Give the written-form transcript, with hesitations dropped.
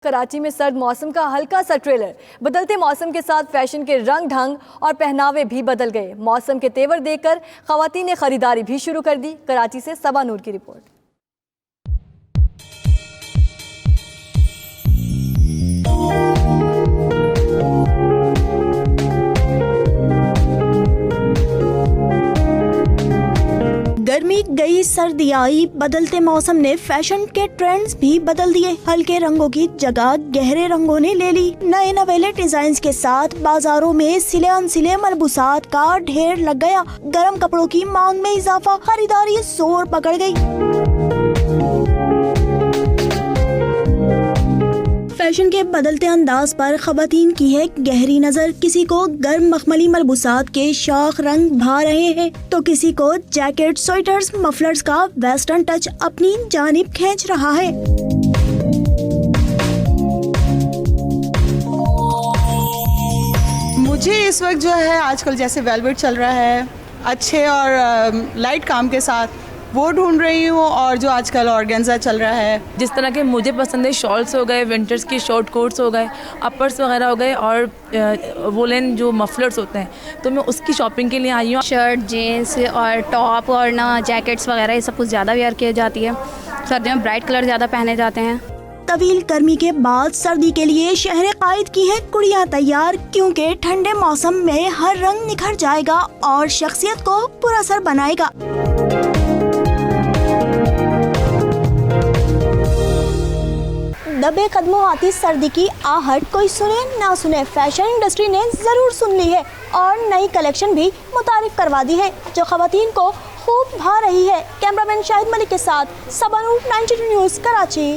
कराची में सर्द मौसम का हल्का सा ट्रेलर। बदलते मौसम के साथ फैशन के रंग ढंग और पहनावे भी बदल गए। मौसम के तेवर देखकर खवातीन ने खरीदारी भी शुरू कर दी। कराची से सबा नूर की रिपोर्ट। गर्मी गई, सर्दी आई, बदलते मौसम ने फैशन के ट्रेंड्स भी बदल दिए। हल्के रंगों की जगह गहरे रंगों ने ले ली। नए नवेले डिजाइन के साथ बाजारों में सिले अनसिले मलबूसात का ढेर लग गया। गर्म कपड़ों की मांग में इजाफा, खरीदारी जोर पकड़ गई। फैशन के बदलते अंदाज पर खवातीन की है गहरी नजर। किसी को गर्म मखमली मलबूसात के शाख रंग भा रहे हैं तो किसी को जैकेट, स्वेटर्स, मफलर्स का वेस्टर्न टच अपनी जानिब खींच रहा है। मुझे इस वक्त जो है आजकल जैसे वेलवेट चल रहा है अच्छे और लाइट काम के साथ, वो ढूंढ रही हूँ। और जो आजकल ऑर्गेन्जा चल रहा है, जिस तरह के मुझे पसंद है, शॉल्स हो गए, विंटर्स की शॉर्ट कोट्स हो गए, अपर्स वगैरह हो गए और वोलन जो मफलर्स होते हैं, तो मैं उसकी शॉपिंग के लिए आई हूँ। शर्ट, जीन्स और टॉप और ना जैकेट्स वगैरह ये सब कुछ ज़्यादा वेयर की जाती है। सर्दियों में ब्राइट कलर ज़्यादा पहने जाते हैं। तवील गर्मी के बाद सर्दी के लिए शहर कायद की है कुड़ियाँ तैयार, क्योंकि ठंडे मौसम में हर रंग निखर जाएगा और शख्सियत को पुरअसर बनाएगा। दबे कदमों आती सर्दी की आहट, कोई सुने ना सुने फैशन इंडस्ट्री ने जरूर सुन ली है और नई कलेक्शन भी मुतारिफ करवा दी है जो खवातीन को खूब भा रही है। कैमरामैन शाहिद मलिक के साथ सबा नूर, 92 न्यूज़, कराची।